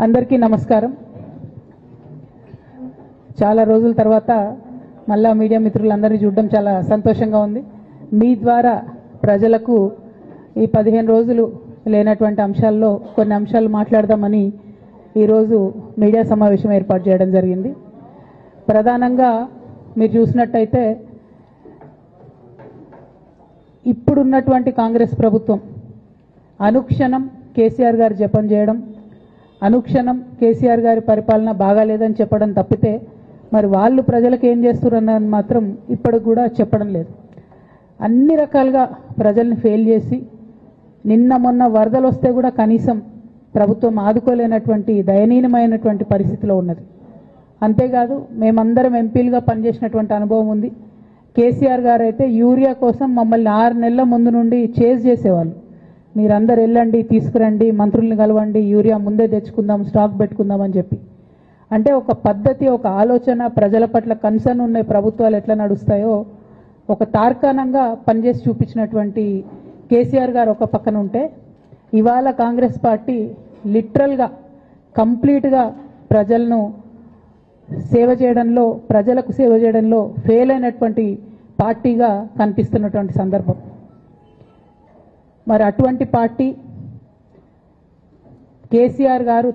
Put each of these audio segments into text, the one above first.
అందరికీ నమస్కారం. చాలా రోజుల తర్వాత మళ్ళా మీడియా మిత్రులందరినీ చూడడం చాలా సంతోషంగా ఉంది. మీ ద్వారా ప్రజలకు ఈ 15 రోజులు లేనటువంటి అంశాల్లో కొన్ని అంశాలు మాట్లాడదామని ఈరోజు మీడియా సమావేశం ఏర్పాటు చేయడం జరిగింది. ప్రధానంగా మీరు చూసినట్టయితే ఇప్పుడున్నటువంటి కాంగ్రెస్ ప్రభుత్వం అనుక్షణం కేసీఆర్ గారు జపం చేయడం, అనుక్షణం కేసీఆర్ గారి పరిపాలన బాగాలేదని చెప్పడం తప్పితే మరి వాళ్ళు ప్రజలకు ఏం చేస్తున్నారని మాత్రం ఇప్పటికి కూడా చెప్పడం లేదు. అన్ని రకాలుగా ప్రజల్ని ఫెయిల్ చేసి నిన్న మొన్న వరదలు వస్తే కూడా కనీసం ప్రభుత్వం ఆదుకోలేనటువంటి దయనీయమైనటువంటి పరిస్థితిలో ఉన్నది. అంతేకాదు మేమందరం ఎంపీలుగా పనిచేసినటువంటి అనుభవం ఉంది. కేసీఆర్ గారు అయితే యూరియా కోసం మమ్మల్ని 6 నెలల ముందు నుండి చేజ్ చేసేవాళ్ళు. మీరందరూ వెళ్ళండి, తీసుకురండి, మంత్రుల్ని కలవండి, యూరియా ముందే తెచ్చుకుందాం, స్టాక్ పెట్టుకుందాం అని చెప్పి. అంటే ఒక పద్ధతి, ఒక ఆలోచన, ప్రజల పట్ల కన్సర్న్ ఉన్న ప్రభుత్వాలు ఎట్లా నడుస్తాయో ఒక తార్కాణంగా పనిచేసి చూపించినటువంటి కేసీఆర్ గారు ఒక పక్కన ఉంటే, ఇవాళ కాంగ్రెస్ పార్టీ లిటరల్గా కంప్లీట్గా ప్రజలను సేవ చేయడంలో, ప్రజలకు సేవ చేయడంలో ఫెయిల్ అయినటువంటి పార్టీగా కనిపిస్తున్నటువంటి సందర్భం. మరి అటువంటి పార్టీ కేసీఆర్ గారు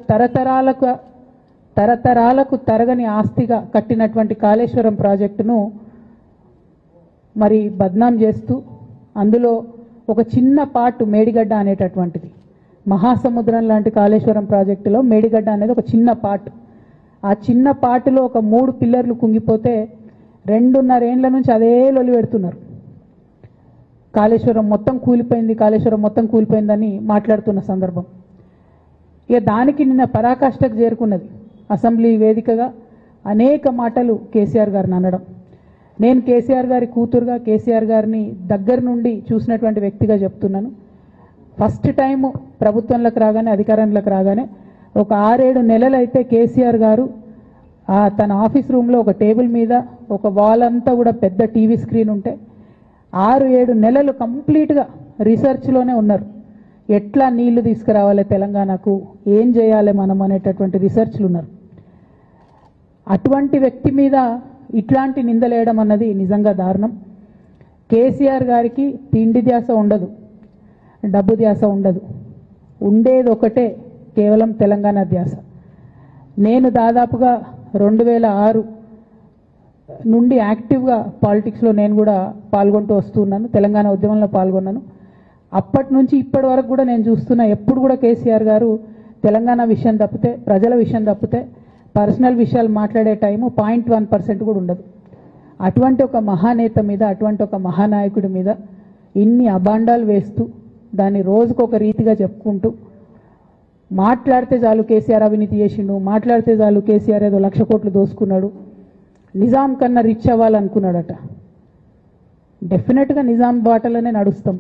తరతరాలకు తరగని ఆస్తిగా కట్టినటువంటి కాళేశ్వరం ప్రాజెక్టును మరి బద్నాం చేస్తూ, అందులో ఒక చిన్న పార్ట్ మేడిగడ్డ అనేటటువంటిది, మహాసముద్రం లాంటి కాళేశ్వరం ప్రాజెక్టులో మేడిగడ్డ అనేది ఒక చిన్న పార్ట్. ఆ చిన్న పార్టులో ఒక 3 పిల్లర్లు కుంగిపోతే 2.5 ఏండ్ల నుంచి అదే లొలి పెడుతున్నారు. కాళేశ్వరం మొత్తం కూలిపోయింది, కాళేశ్వరం మొత్తం కూలిపోయిందని మాట్లాడుతున్న సందర్భం. ఇక దానికి నిన్న పరాకాష్ఠకు చేరుకున్నది. అసెంబ్లీ వేదికగా అనేక మాటలు కేసీఆర్ గారిని అనడం. నేను కేసీఆర్ గారి కూతురుగా, కేసీఆర్ గారిని దగ్గర నుండి చూసినటువంటి వ్యక్తిగా చెప్తున్నాను. ఫస్ట్ టైం ప్రభుత్వంలోకి రాగానే, అధికారంలోకి రాగానే ఒక 6-7 నెలలు అయితే కేసీఆర్ గారు తన ఆఫీస్ రూమ్లో ఒక టేబుల్ మీద ఒక వాల్ అంతా కూడా పెద్ద టీవీ స్క్రీన్ ఉంటే 6-7 నెలలు కంప్లీట్గా రీసెర్చ్లోనే ఉన్నారు. ఎట్లా నీళ్లు తీసుకురావాలి తెలంగాణకు, ఏం చేయాలి మనం అనేటటువంటి రీసెర్చ్లు ఉన్నారు. అటువంటి వ్యక్తి మీద ఇట్లాంటి నిందలేయడం అన్నది నిజంగా దారుణం. కేసీఆర్ గారికి తిండి ధ్యాస ఉండదు, డబ్బు ధ్యాస ఉండదు, ఉండేది ఒకటే, కేవలం తెలంగాణ ధ్యాస. నేను దాదాపుగా 2006 నుండి యాక్టివ్గా పాలిటిక్స్లో నేను కూడా పాల్గొంటూ వస్తున్నాను, తెలంగాణ ఉద్యమంలో పాల్గొన్నాను. అప్పటి నుంచి ఇప్పటి వరకు కూడా నేను చూస్తున్నా, ఎప్పుడు కూడా కేసీఆర్ గారు తెలంగాణ విషయం తప్పితే, ప్రజల విషయం తప్పితే పర్సనల్ విషయాలు మాట్లాడే టైము 0.1% కూడా ఉండదు. అటువంటి ఒక మహానేత మీద, అటువంటి ఒక మహానాయకుడి మీద ఇన్ని అబాండాలు వేస్తూ, దాన్ని రోజుకొక రీతిగా చెప్పుకుంటూ, మాట్లాడితే చాలు కేసీఆర్ అవినీతి చేసిండు, మాట్లాడితే చాలు కేసీఆర్ ఏదో 1,00,000 కోట్లు దోసుకున్నాడు, నిజాం కన్నా రిచ్ అవ్వాలనుకున్నాడట. డెఫినెట్గా నిజాం బాటలోనే నడుస్తాం.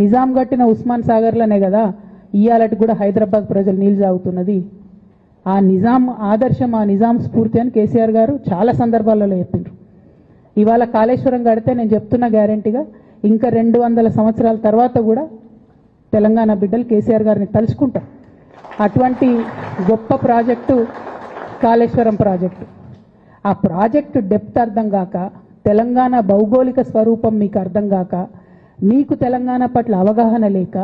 నిజాం కట్టిన ఉస్మాన్ సాగర్లోనే కదా ఇవాళకి కూడా హైదరాబాద్ ప్రజలు నీళ్ళు తాగుతున్నది. ఆ నిజాం ఆదర్శం, ఆ నిజాం స్ఫూర్తి అని కేసీఆర్ గారు చాలా సందర్భాలలో చెప్పిండ్రు. ఇవాళ కాళేశ్వరం కడితే నేను చెప్తున్నా గ్యారంటీగా ఇంకా 200 సంవత్సరాల తర్వాత కూడా తెలంగాణ బిడ్డలు కేసీఆర్ గారిని తలుచుకుంటారు. అటువంటి గొప్ప ప్రాజెక్టు కాళేశ్వరం ప్రాజెక్టు. ఆ ప్రాజెక్టు డెప్త్ అర్థం కాక, తెలంగాణ భౌగోళిక స్వరూపం మీకు అర్థం కాక, మీకు తెలంగాణ పట్ల అవగాహన లేక,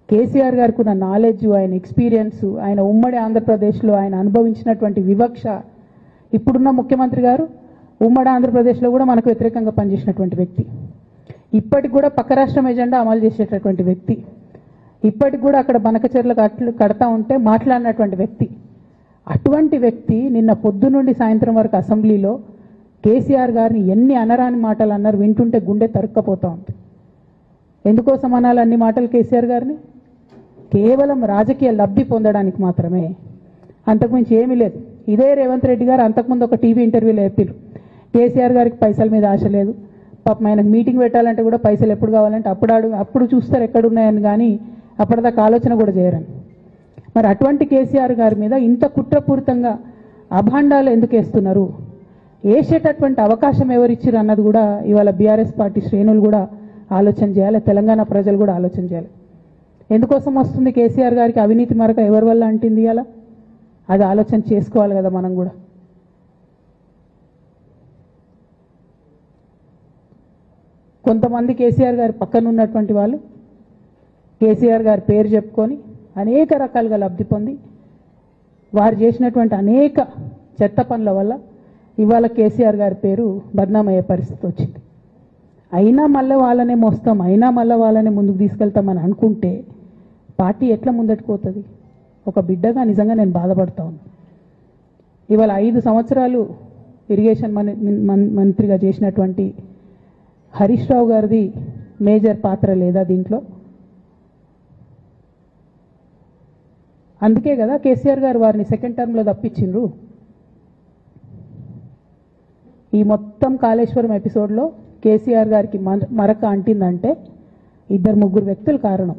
కేసీఆర్ గారికి ఉన్న నాలెడ్జ్, ఆయన ఎక్స్పీరియన్స్, ఆయన ఉమ్మడి ఆంధ్రప్రదేశ్లో ఆయన అనుభవించినటువంటి వివక్ష, ఇప్పుడున్న ముఖ్యమంత్రి గారు ఉమ్మడి ఆంధ్రప్రదేశ్లో కూడా మనకు వ్యతిరేకంగా పనిచేసినటువంటి వ్యక్తి, ఇప్పటికి కూడా పక్క రాష్ట్రం ఎజెండా అమలు చేసేటటువంటి వ్యక్తి, ఇప్పటికి కూడా అక్కడ బనకచెర్ల కడతా ఉంటే మాట్లాడినటువంటి వ్యక్తి. అటువంటి వ్యక్తి నిన్న పొద్దు నుండి సాయంత్రం వరకు అసెంబ్లీలో కేసీఆర్ గారిని ఎన్ని అనరాని మాటలు అన్నారు, వింటుంటే గుండె తరుక్కపోతా ఉంది. ఎందుకోసం అనాలి అన్ని మాటలు కేసీఆర్ గారిని? కేవలం రాజకీయ లబ్ధి పొందడానికి మాత్రమే, అంతకుమించి ఏమీ లేదు. ఇదే రేవంత్ రెడ్డి గారు అంతకుముందు ఒక టీవీ ఇంటర్వ్యూలో చెప్పారు, కేసీఆర్ గారికి పైసల మీద ఆశ లేదు, పాపం ఆయనకు మీటింగ్ పెట్టాలంటే కూడా పైసలు ఎప్పుడు కావాలంటే అప్పుడు చూస్తారు ఎక్కడున్నాయని, కానీ అప్పటిదాకా ఆలోచన కూడా చేయరని. మరి అటువంటి కేసీఆర్ గారి మీద ఇంత కుట్రపూరితంగా అభాండాలు ఎందుకు వేస్తున్నారు? వేసేటటువంటి అవకాశం ఎవరిచ్చారు అన్నది కూడా ఇవాళ బీఆర్ఎస్ పార్టీ శ్రేణులు కూడా ఆలోచన చేయాలి, తెలంగాణ ప్రజలు కూడా ఆలోచన చేయాలి. ఎందుకోసం వస్తుంది కేసీఆర్ గారికి అవినీతి మరక ఎవరి వల్ల అంటింది? అలా అది ఆలోచన చేసుకోవాలి కదా మనం కూడా. కొంతమంది కేసీఆర్ గారి పక్కన ఉన్నటువంటి వాళ్ళు కేసీఆర్ గారి పేరు చెప్పుకొని అనేక రకాలుగా లబ్ధి పొంది వారు చేసినటువంటి అనేక చెత్త పనుల వల్ల ఇవాళ కేసీఆర్ గారి పేరు బద్నామయ్యే పరిస్థితి వచ్చింది. అయినా మళ్ళీ వాళ్ళనే మోస్తాం, అయినా మళ్ళీ వాళ్ళనే ముందుకు తీసుకెళ్తామని అనుకుంటే పార్టీ ఎట్లా ముందటికి పోతుంది? ఒక బిడ్డగా నిజంగా నేను బాధపడతా ఉన్నాను. ఇవాళ 5 సంవత్సరాలు ఇరిగేషన్ మంత్రిగా చేసినటువంటి హరీష్ రావు గారిది మేజర్ పాత్ర లేదా దీంట్లో? అందుకే కదా కేసీఆర్ గారు వారిని సెకండ్ టర్మ్లో తప్పించిండ్రు. ఈ మొత్తం కాళేశ్వరం ఎపిసోడ్లో కేసీఆర్ గారికి మరక అంటిందంటే 2-3 వ్యక్తులు కారణం.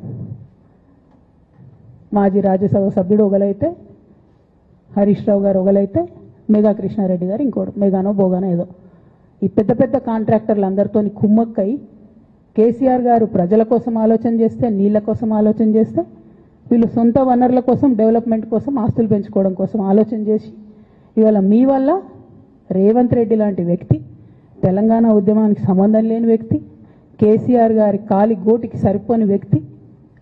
మాజీ రాజ్యసభ సభ్యుడు ఒకలైతే, హరీష్ రావు గారు ఒకలైతే, మేఘా కృష్ణారెడ్డి గారు ఇంకోడు, మేఘానో బోగానో ఏదో. ఈ పెద్ద పెద్ద కాంట్రాక్టర్లు అందరితో కుమ్మక్కై కేసీఆర్ గారు ప్రజల కోసం ఆలోచన చేస్తే, నీళ్ల కోసం ఆలోచన చేస్తే, వీళ్ళు సొంత వనరుల కోసం, డెవలప్మెంట్ కోసం, ఆస్తులు పెంచుకోవడం కోసం ఆలోచన చేసి ఇవాళ మీ వల్ల రేవంత్ రెడ్డి లాంటి వ్యక్తి, తెలంగాణ ఉద్యమానికి సంబంధం లేని వ్యక్తి, కేసీఆర్ గారి కాలి గోటికి సరిపోని వ్యక్తి,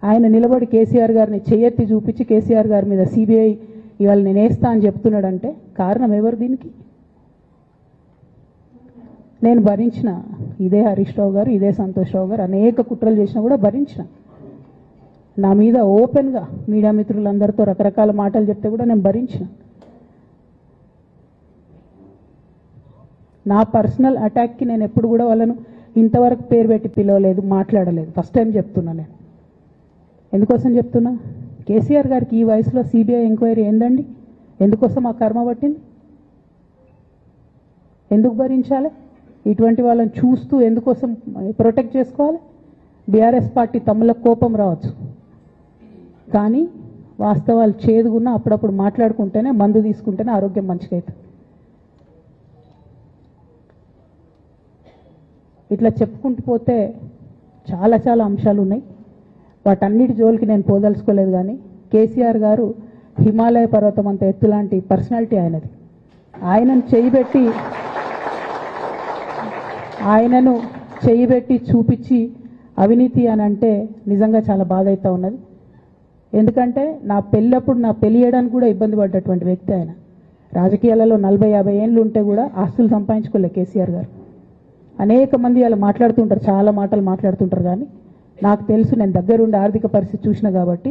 ఆయన నిలబడి కేసీఆర్ గారిని చేయెత్తి చూపించి కేసీఆర్ గారి మీద సిబిఐ ఇవాళ నేను వేస్తా అని చెప్తున్నాడంటే కారణం ఎవరు దీనికి? నేను భరించిన, ఇదే హరీష్ రావు గారు, ఇదే సంతోష్ రావు గారు అనేక కుట్రలు చేసినా కూడా భరించిన. నా మీద ఓపెన్గా మీడియా మిత్రులందరితో రకరకాల మాటలు చెప్తే కూడా నేను భరించిన. నా పర్సనల్ అటాక్కి నేను ఎప్పుడు కూడా వాళ్ళను ఇంతవరకు పేరు పెట్టి పిలవలేదు, మాట్లాడలేదు. ఫస్ట్ టైం చెప్తున్నా నేను. ఎందుకోసం చెప్తున్నా? కేసీఆర్ గారికి ఈ వయసులో సిబిఐ ఎంక్వైరీ ఏందండి? ఎందుకోసం ఆ కర్మ పట్టింది? ఎందుకు భరించాలి? ఇటువంటి వాళ్ళని చూస్తూ ఎందుకోసం ప్రొటెక్ట్ చేసుకోవాలి? బీఆర్ఎస్ పార్టీ తమ్ములకు కోపం రావచ్చు, కానీ వాస్తవాలు చేదుగున్నా అప్పుడప్పుడు మాట్లాడుకుంటేనే, మందు తీసుకుంటేనే ఆరోగ్యం మంచిగా అవుతుంది. ఇట్లా చెప్పుకుంటూ పోతే చాలా చాలా అంశాలు ఉన్నాయి. వాటన్నిటి జోలికి నేను పోదలుచుకోలేదు. కానీ కేసీఆర్ గారు హిమాలయ పర్వతం అంత ఎత్తులాంటి పర్సనాలిటీ ఆయనది. ఆయనను చేయబెట్టి చూపించి అవినీతి అని అంటే నిజంగా చాలా బాధ అవుతూ ఉన్నది. ఎందుకంటే నా పెళ్ళప్పుడు నా పెళ్లి చేయడానికి కూడా ఇబ్బంది పడ్డటువంటి వ్యక్తి ఆయన. రాజకీయాలలో 40-50 ఏళ్ళు ఉంటే కూడా ఆస్తులు సంపాదించుకోలే కేసీఆర్ గారు. అనేక మంది అలా మాట్లాడుతుంటారు, చాలా మాటలు మాట్లాడుతుంటారు, కానీ నాకు తెలుసు, నేను దగ్గరుండి ఆర్థిక పరిస్థితి చూసిన కాబట్టి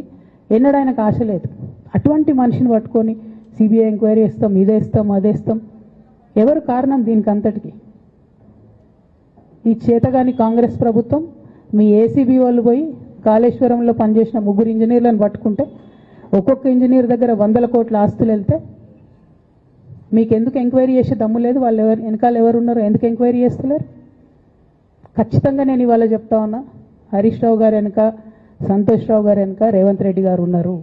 ఎన్నడూ ఆయనకు ఆశ లేదు. అటువంటి మనిషిని పట్టుకొని సిబిఐ ఎంక్వైరీ ఇస్తాం, ఇదేస్తాం, అదేస్తాం. ఎవరు కారణం దీనికి అంతటికి? ఈ చేతగాని కాంగ్రెస్ ప్రభుత్వం మీ ఏసీబీ వాళ్ళు పోయి కాళేశ్వరంలో పనిచేసిన 3 ఇంజనీర్లను పట్టుకుంటే ఒక్కొక్క ఇంజనీర్ దగ్గర 100 కోట్ల ఆస్తులు వెళ్తే మీకు ఎందుకు ఎంక్వైరీ చేసే దమ్ము లేదు? వాళ్ళు వెనకాల ఎవరున్నారో ఎందుకు ఎంక్వైరీ చేస్తలేరు? ఖచ్చితంగా నేను ఇవాళ చెప్తా ఉన్నా, హరీష్ రావు గారు వెనుక, సంతోష్ రావు గారు వెనుక రేవంత్ రెడ్డి గారు ఉన్నారు.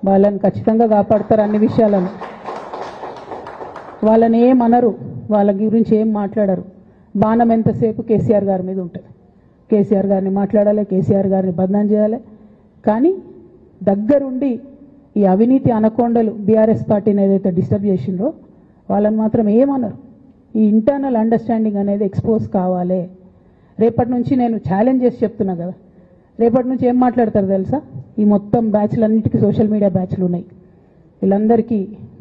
వాళ్ళని ఖచ్చితంగా కాపాడతారు అన్ని విషయాలను. వాళ్ళని ఏమనరు, వాళ్ళ గురించి ఏం మాట్లాడరు. బాణం ఎంతసేపు కేసీఆర్ గారి మీద ఉంటుంది. కేసీఆర్ గారిని మాట్లాడాలి, కేసీఆర్ గారిని బదనాం చేయాలి. కానీ దగ్గరుండి ఈ అవినీతి అనకొండలు బీఆర్ఎస్ పార్టీని ఏదైతే డిస్టర్బ్ చేసిండ్రో వాళ్ళని మాత్రం ఏమనరు. ఈ ఇంటర్నల్ అండర్స్టాండింగ్ అనేది ఎక్స్పోజ్ కావాలి. రేపటి నుంచి నేను ఛాలెంజ్ చేసి చెప్తున్నా కదా, రేపటి నుంచి ఏం మాట్లాడతారు తెలుసా? ఈ మొత్తం బ్యాచ్లన్నిటికీ సోషల్ మీడియా బ్యాచ్లు ఉన్నాయి. వీళ్ళందరికీ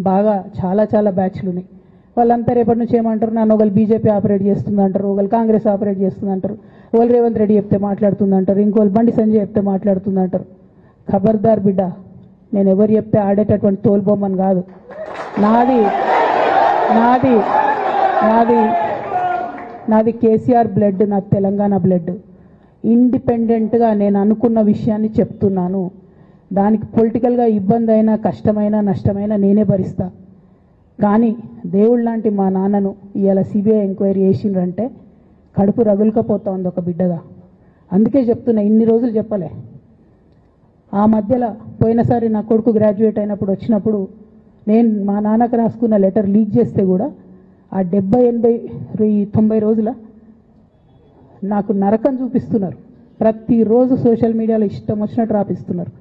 బాగా చాలా చాలా బ్యాచ్లు ఉన్నాయి. వాళ్ళంతా రేపటి నుంచి ఏమంటారు? నన్ను ఒకళ్ళు బీజేపీ ఆపరేట్ చేస్తుంది అంటారు, ఒకళ్ళు కాంగ్రెస్ ఆపరేట్ చేస్తుంది అంటారు, ఒకళ్ళు రేవంత్ రెడ్డి చెప్తే మాట్లాడుతుంది అంటారు, ఇంకోళ్ళు బండి సంజయ్ చెప్తే మాట్లాడుతుంది అంటారు. ఖబర్దార్ బిడ్డ, నేను ఎవరు చెప్తే ఆడేటటువంటి తోలుబొమ్మని కాదు. నాది నాది నాది నాది కేసీఆర్ బ్లడ్, నాది తెలంగాణ బ్లడ్. ఇండిపెండెంట్గా నేను అనుకున్న విషయాన్ని చెప్తున్నాను. దానికి పొలిటికల్గా ఇబ్బంది అయినా, కష్టమైనా, నష్టమైనా నేనే భరిస్తా. కానీ దేవుళ్ళ లాంటి మా నాన్నను ఇవాళ సిబిఐ ఎంక్వైరీ చేసిండ్రంటే కడుపు రగులుకపోతా ఉంది ఒక బిడ్డగా. అందుకే చెప్తున్నా, ఇన్ని రోజులు చెప్పలే. ఆ మధ్యలో పోయినసారి నా కొడుకు గ్రాడ్యుయేట్ అయినప్పుడు వచ్చినప్పుడు నేను మా నాన్నకు రాసుకున్న లెటర్ లీక్ చేస్తే కూడా ఆ 70, 80, 90 రోజుల నాకు నరకం చూపిస్తున్నారు. ప్రతిరోజు సోషల్ మీడియాలో ఇష్టం వచ్చినట్టు రాపిస్తున్నారు.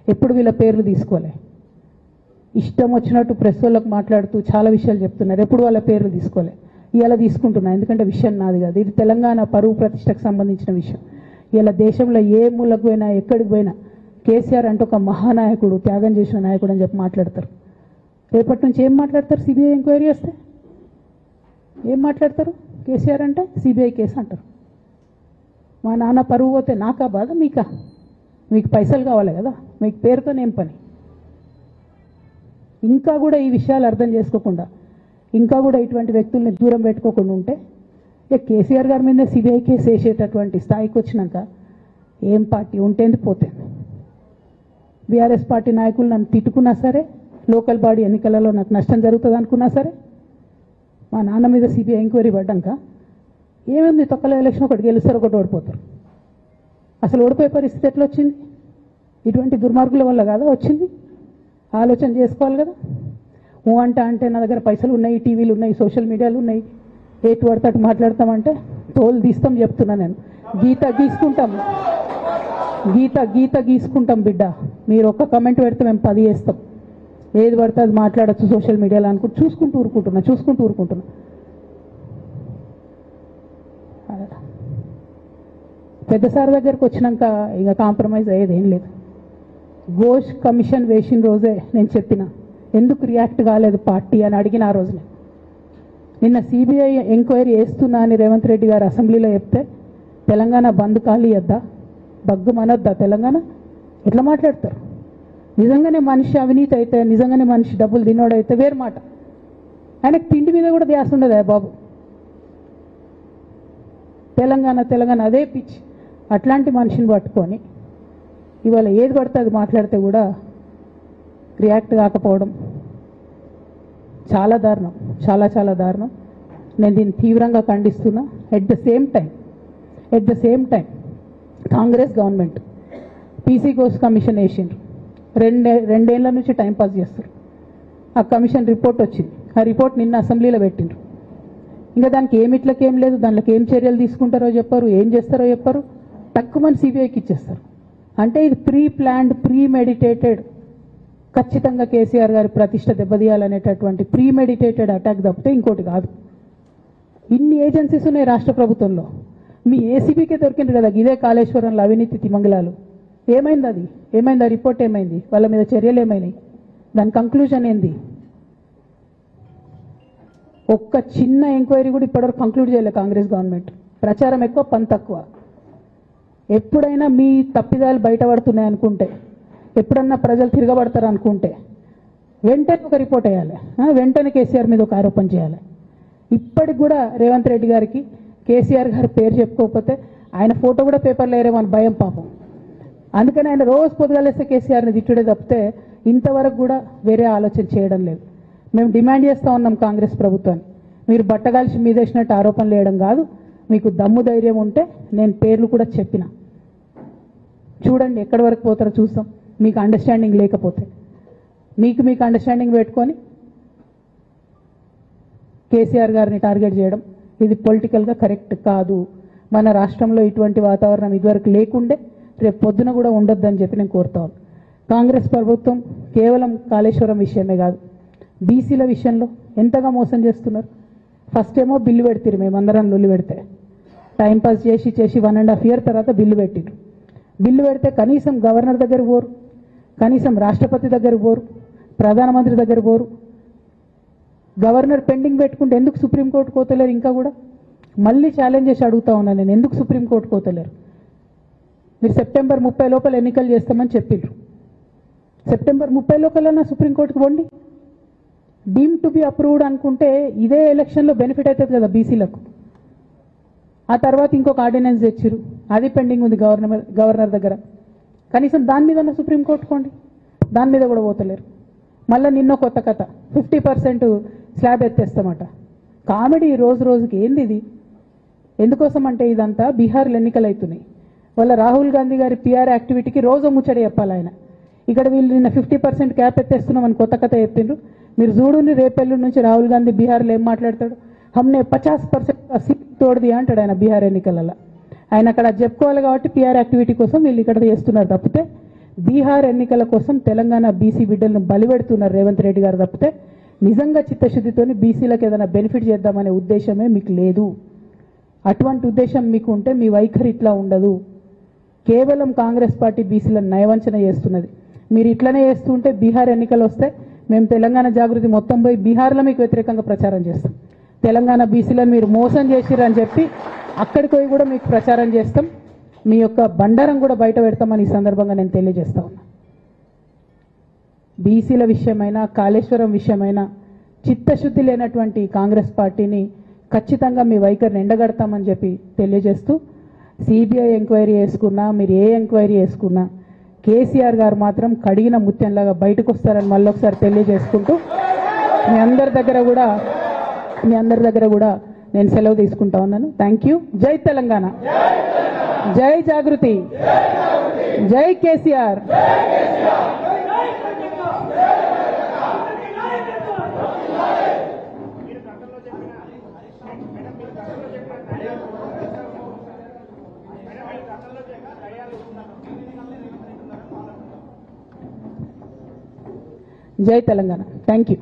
ఎప్పుడు వీళ్ళ పేర్లు తీసుకోలే. ఇష్టం వచ్చినట్టు ప్రెస్ వాళ్ళకు మాట్లాడుతూ చాలా విషయాలు చెప్తున్నారు. ఎప్పుడు వాళ్ళ పేర్లు తీసుకోలే, ఇలా తీసుకుంటున్నా. ఎందుకంటే విషయం నాది కాదు, ఇది తెలంగాణ పరువు ప్రతిష్టకు సంబంధించిన విషయం. ఇలా దేశంలో ఏ మూలకు పోయినా ఎక్కడికి పోయినా కేసీఆర్ అంటే ఒక మహానాయకుడు, త్యాగం చేసిన నాయకుడు అని చెప్పి మాట్లాడతారు. రేపటి నుంచి ఏం మాట్లాడతారు? సిబిఐ ఎంక్వైరీ చేస్తే ఏం మాట్లాడతారు? కేసీఆర్ అంటే సిబిఐ కేసు అంటారు. మా నాన్న పరువు పోతే నాకా బాధ, మీకా? మీకు పైసలు కావాలి కదా, మీకు పేరుతోనేం పని? ఇంకా కూడా ఈ విషయాలు అర్థం చేసుకోకుండా, ఇంకా కూడా ఇటువంటి వ్యక్తుల్ని దూరం పెట్టుకోకుండా ఉంటే ఇక కేసీఆర్ గారి మీద సిబిఐ కేసు వేసేటటువంటి స్థాయికి వచ్చినాక ఏం పార్టీ ఉంటేంది పోతేంది. బీఆర్ఎస్ పార్టీ నాయకులు నన్ను తిట్టుకున్నా సరే, లోకల్ బాడీ ఎన్నికలలో నాకు నష్టం జరుగుతుంది అనుకున్నా సరే, మా నాన్న మీద సిబిఐ ఎంక్వైరీ పడ్డాక ఏముంది, తొక్కల ఎలక్షన్ ఒకటి గెలుస్తారు, ఒకటి ఓడిపోతారు. అసలు ఓడిపోయే పరిస్థితి ఎట్లా వచ్చింది? ఇటువంటి దుర్మార్గుల వల్ల కాదా వచ్చింది? ఆలోచన చేసుకోవాలి కదా. ఓ అంటే నా దగ్గర పైసలు ఉన్నాయి, టీవీలు ఉన్నాయి, సోషల్ మీడియాలు ఉన్నాయి, ఏటు పడితే అటు మాట్లాడతామంటే తోలు తీస్తాం చెప్తున్నా నేను. గీత గీసుకుంటాం బిడ్డ. మీరు ఒక్క కమెంట్ పెడితే మేము 10 చేస్తాం. ఏది పడితే అది మాట్లాడచ్చు సోషల్ మీడియాలో అనుకుంటూ చూసుకుంటూ ఊరుకుంటున్నా. పెద్ద సార్ దగ్గరకు వచ్చినాక ఇక కాంప్రమైజ్ అయ్యేది ఏం లేదు. ఘోష్ కమిషన్ వేసిన రోజే నేను చెప్పిన, ఎందుకు రియాక్ట్ కాలేదు పార్టీ అని అడిగిన ఆ రోజునే. నిన్న సిబిఐ ఎంక్వైరీ వేస్తున్నా అని రేవంత్ రెడ్డి గారు అసెంబ్లీలో చెప్తే తెలంగాణ బంద్ కాలియద్దా, బగ్గు మనొద్దా తెలంగాణ? ఎట్లా మాట్లాడతారు? నిజంగానే మనిషి అవినీతి అయితే, నిజంగానే మనిషి డబ్బులు తినోడైతే వేరు మాట. ఆయనకు తిండి మీద కూడా ధ్యాస ఉండదా బాబు? తెలంగాణ అదే పిచ్చి. అట్లాంటి మనిషిని పట్టుకొని ఇవాళ ఏది పడితే అది మాట్లాడితే కూడా రియాక్ట్ కాకపోవడం చాలా దారుణం, చాలా దారుణం. నేను దీన్ని తీవ్రంగా ఖండిస్తున్నా. At the same time Congress government PC Ghosh commission వేసిండ్రు. రెండేళ్ల నుంచి టైంపాస్ చేస్తారు. ఆ కమిషన్ రిపోర్ట్ వచ్చింది. ఆ రిపోర్ట్ నిన్న అసెంబ్లీలో పెట్టిండ్రు. ఇంకా దానికి ఏం లేదు, దాంట్లోకి ఏం చర్యలు తీసుకుంటారో చెప్పారు, ఏం చేస్తారో చెప్పారు. తక్కువ సిబిఐకి ఇచ్చేస్తారు. అంటే ఇది ప్రీ ప్లాన్డ్, ప్రీ మెడిటేటెడ్, ఖచ్చితంగా కేసీఆర్ గారి ప్రతిష్ట దెబ్బతీయాలనేటటువంటి ప్రీ మెడిటేటెడ్ అటాక్ తప్పితే ఇంకోటి కాదు. ఇన్ని ఏజెన్సీస్ ఉన్నాయి రాష్ట్ర ప్రభుత్వంలో. మీ ఏసీబీకే దొరికింది కదా ఇదే కాళేశ్వరంలో అవినీతి తిమంగళాలు. ఏమైంది అది? ఏమైంది? ఆ రిపోర్ట్ ఏమైంది? వాళ్ళ మీద చర్యలు ఏమైనాయి? దాని కంక్లూజన్ ఏంది? ఒక్క చిన్న ఎంక్వైరీ కూడా ఇప్పటివరకు కంక్లూడ్ చేయలేదు కాంగ్రెస్ గవర్నమెంట్. ప్రచారం ఎక్కువ, పని తక్కువ. ఎప్పుడైనా మీ తప్పిదాలు బయటపడుతున్నాయి అనుకుంటే, ఎప్పుడన్నా ప్రజలు తిరగబడతారు అనుకుంటే వెంటనే ఒక రిపోర్ట్ వేయాలి, వెంటనే కేసీఆర్ మీద ఒక ఆరోపణ చేయాలి. ఇప్పటికి కూడా రేవంత్ రెడ్డి గారికి కేసీఆర్ గారి పేరు చెప్పుకోకపోతే ఆయన ఫోటో కూడా పేపర్లో వేరేమని భయం పాపం. అందుకని ఆయన రోజు పొద్దుగాలేస్తే కేసీఆర్ని తిట్టుడే తప్పితే ఇంతవరకు కూడా వేరే ఆలోచన చేయడం లేదు. మేము డిమాండ్ చేస్తూ ఉన్నాం కాంగ్రెస్ ప్రభుత్వాన్ని, మీరు బట్టగాల్చి మీదేసినట్టు ఆరోపణలు వేయడం కాదు, మీకు దమ్ము ధైర్యం ఉంటే నేను పేర్లు కూడా చెప్పిన, చూడండి ఎక్కడి వరకు పోతారో చూస్తాం. మీకు అండర్స్టాండింగ్ లేకపోతే మీకు అండర్స్టాండింగ్ పెట్టుకొని కేసీఆర్ గారిని టార్గెట్ చేయడం ఇది పొలిటికల్గా కరెక్ట్ కాదు. మన రాష్ట్రంలో ఇటువంటి వాతావరణం ఇదివరకు లేకుండే, రేపు పొద్దున కూడా ఉండొద్దని చెప్పి నేను కోరుతాను. కాంగ్రెస్ ప్రభుత్వం కేవలం కాళేశ్వరం విషయమే కాదు, బీసీల విషయంలో ఎంతగా మోసం చేస్తున్నారు. ఫస్ట్ ఏమో బిల్లు పెడతారు, మేమందరం లొల్లి పెడితే టైంపాస్ చేసి 1.5 year తర్వాత బిల్లు పెట్టిరు. బిల్లు పెడితే కనీసం గవర్నర్ దగ్గర పోరు, కనీసం రాష్ట్రపతి దగ్గర పోరు, ప్రధానమంత్రి దగ్గర పోరు. గవర్నర్ పెండింగ్ పెట్టుకుంటే ఎందుకు సుప్రీంకోర్టు కోతలేరు? ఇంకా కూడా మళ్ళీ ఛాలెంజ్ చేసి అడుగుతా ఉన్నాను నేను, ఎందుకు సుప్రీంకోర్టు కోతలేరు? మీరు September 30 లోపల ఎన్నికలు చేస్తామని చెప్పిండ్రు. September 30 లోపలన్నా సుప్రీంకోర్టుకు పోండి. డీమ్ టు బి అప్రూవ్డ్ అనుకుంటే ఇదే ఎలక్షన్లో బెనిఫిట్ అవుతుంది కదా బీసీలకు. ఆ తర్వాత ఇంకొక ఆర్డినెన్స్ తెచ్చిరు, అది పెండింగ్ ఉంది గవర్నర్ దగ్గర. కనీసం దాని మీద సుప్రీంకోర్టు కోండి, దాని మీద కూడా పోతలేరు. మళ్ళీ నిన్న కొత్త కథ, 50% స్లాబ్ ఎత్తేస్తామట. కామెడీ రోజుకి. ఏంది ఇది? ఎందుకోసం అంటే ఇదంతా బీహార్లో ఎన్నికలు అవుతున్నాయి. వాళ్ళ రాహుల్ గాంధీ గారి పిఆర్ యాక్టివిటీకి రోజు ముచ్చడి చెప్పాలి ఆయన. ఇక్కడ వీళ్ళు నిన్న 50% క్యాప్ ఎత్తేస్తున్నామని కొత్త కథ చెప్పిండ్రు. మీరు చూడుని రేపెల్లుండి నుంచి రాహుల్ గాంధీ బీహార్లో ఏం మాట్లాడతాడు, హమ్నే 50% సీట్ తోడది అంటాడు ఆయన బీహార్ ఎన్నికలలో. ఆయన అక్కడ చెప్పుకోవాలి కాబట్టి పిఆర్ యాక్టివిటీ కోసం వీళ్ళు ఇక్కడ చేస్తున్నారు తప్పితే బీహార్ ఎన్నికల కోసం తెలంగాణ బీసీ బిడ్డలను బలిపెడుతున్నారు రేవంత్ రెడ్డి గారు తప్పితే నిజంగా చిత్తశుద్ధితోని బీసీలకు ఏదైనా బెనిఫిట్ చేద్దామనే ఉద్దేశమే మీకు లేదు. అటువంటి ఉద్దేశం మీకు ఉంటే మీ వైఖరి ఇట్లా ఉండదు. కేవలం కాంగ్రెస్ పార్టీ బీసీలను నయవంచన చేస్తున్నది. మీరు ఇట్లనే చేస్తుంటే బీహార్ ఎన్నికలు వస్తే మేము తెలంగాణ జాగృతి మొత్తం పోయి బీహార్లో మీకు వ్యతిరేకంగా ప్రచారం చేస్తాం. తెలంగాణ బీసీలను మీరు మోసం చేసిరని చెప్పి అక్కడికి పోయి కూడా మీకు ప్రచారం చేస్తాం. మీ యొక్క బండారం కూడా బయట పెడతామని ఈ సందర్భంగా నేను తెలియజేస్తా ఉన్నా. బీసీల విషయమైనా కాళేశ్వరం విషయమైనా చిత్తశుద్ధి లేనటువంటి కాంగ్రెస్ పార్టీని ఖచ్చితంగా మీ వైఖరిని ఎండగడతామని చెప్పి తెలియజేస్తూ సిబిఐ ఎంక్వైరీ చేసుకున్నా మీరు ఏ ఎంక్వైరీ చేసుకున్నా కేసీఆర్ గారు మాత్రం కడిగిన ముత్యంలాగా బయటకు వస్తారని మళ్ళొకసారి తెలియజేసుకుంటూ మీ అందరి దగ్గర కూడా నేను సెలవు తీసుకుంటా ఉన్నాను. Thank you. జై తెలంగాణ, జై జాగృతి, జై కేసీఆర్. జై తెలంగాణ. Thank you.